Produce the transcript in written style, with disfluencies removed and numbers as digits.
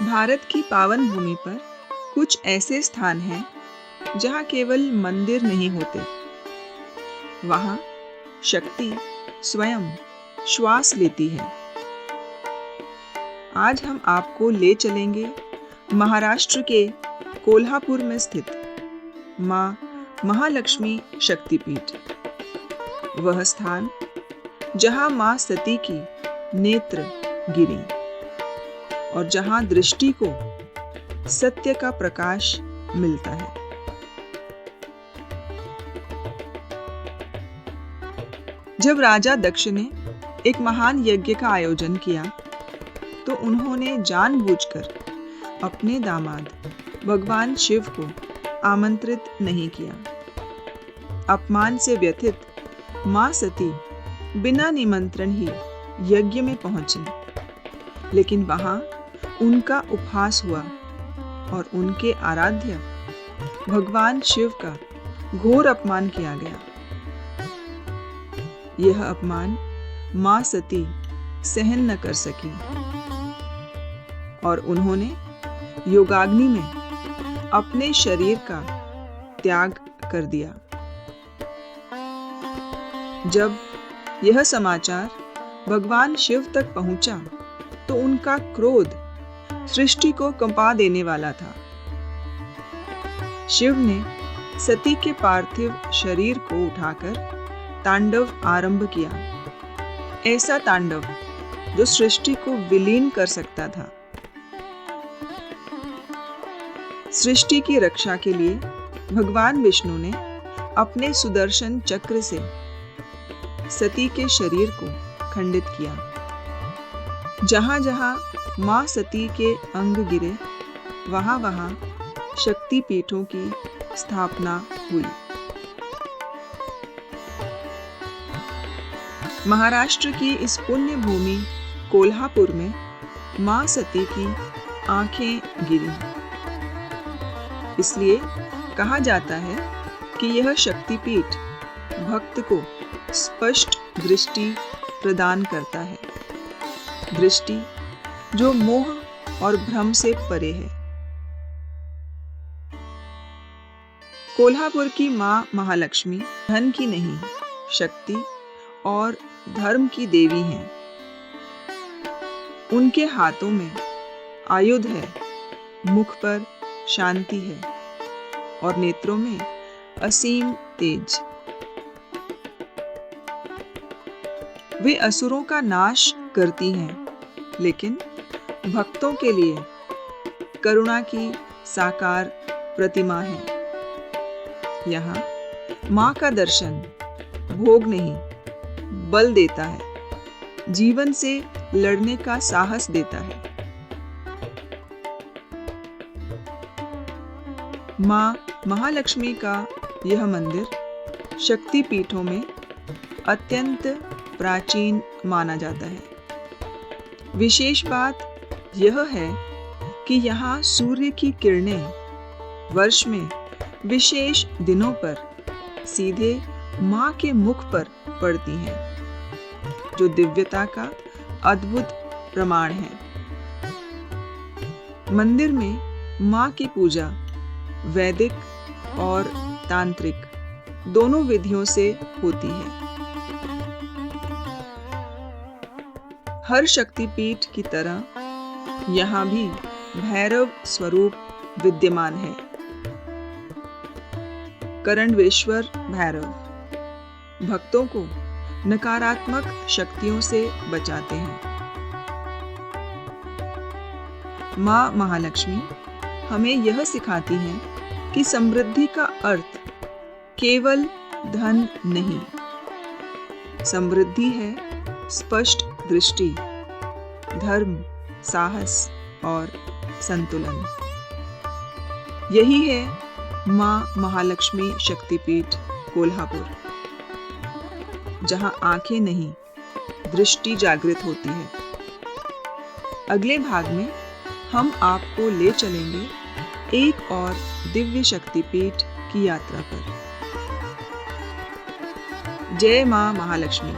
भारत की पावन भूमि पर कुछ ऐसे स्थान हैं जहाँ केवल मंदिर नहीं होते, वहाँ शक्ति स्वयं श्वास लेती है। आज हम आपको ले चलेंगे महाराष्ट्र के कोल्हापुर में स्थित माँ महालक्ष्मी शक्तिपीठ। वह स्थान जहाँ माँ सती की नेत्र गिरी और जहाँ दृष्टि को सत्य का प्रकाश मिलता है। जब राजा दक्ष ने एक महान यज्ञ का आयोजन किया तो उन्होंने जानबूझकर अपने दामाद भगवान शिव को आमंत्रित नहीं किया। अपमान से व्यथित मां सती बिना निमंत्रण ही यज्ञ में पहुंची, लेकिन वहां उनका उपहास हुआ और उनके आराध्य भगवान शिव का घोर अपमान किया गया। यह अपमान मां सती सहन न कर सकी और उन्होंने योगाग्नि में अपने शरीर का त्याग कर दिया। जब यह समाचार भगवान शिव तक पहुंचा तो उनका क्रोध सृष्टि को कंपा देने वाला था। शिव ने सती के पार्थिव शरीर को उठाकर तांडव आरंभ किया, ऐसा तांडव जो सृष्टि को विलीन कर सकता था। सृष्टि की रक्षा के लिए भगवान विष्णु ने अपने सुदर्शन चक्र से सती के शरीर को खंडित किया। जहां जहां मां सती के अंग गिरे, वहां वहां शक्ति पीठों की स्थापना हुई। महाराष्ट्र की इस पुण्य भूमि कोल्हापुर में मां सती की आंखें गिरी। इसलिए कहा जाता है कि यह शक्तिपीठ भक्त को स्पष्ट दृष्टि प्रदान करता है, दृष्टि जो मोह और भ्रम से परे है। कोल्हापुर की मां महालक्ष्मी धन की नहीं, शक्ति और धर्म की देवी हैं। उनके हाथों में आयुध है, मुख पर शांति है और नेत्रों में असीम तेज। वे असुरों का नाश करती हैं, लेकिन भक्तों के लिए करुणा की साकार प्रतिमा है। यहाँ माँ का दर्शन भोग नहीं, बल देता है, जीवन से लड़ने का साहस देता है। माँ महालक्ष्मी का यह मंदिर शक्ति पीठों में अत्यंत प्राचीन माना जाता है। विशेष बात यह है कि यहाँ सूर्य की किरणें वर्ष में विशेष दिनों पर सीधे माँ के मुख पर पड़ती हैं, जो दिव्यता का अद्भुत प्रमाण है। मंदिर में माँ की पूजा वैदिक और तांत्रिक दोनों विधियों से होती है। हर शक्तिपीठ की तरह यहाँ भी भैरव स्वरूप विद्यमान है। करणवेश्वर भैरव भक्तों को नकारात्मक शक्तियों से बचाते हैं। माँ महालक्ष्मी हमें यह सिखाती हैं कि समृद्धि का अर्थ केवल धन नहीं, समृद्धि है स्पष्ट दृष्टि, धर्म, साहस और संतुलन। यही है माँ महालक्ष्मी शक्तिपीठ कोल्हापुर, जहाँ आंखें नहीं, दृष्टि जागृत होती है। अगले भाग में हम आपको ले चलेंगे एक और दिव्य शक्तिपीठ की यात्रा पर। जय माँ महालक्ष्मी।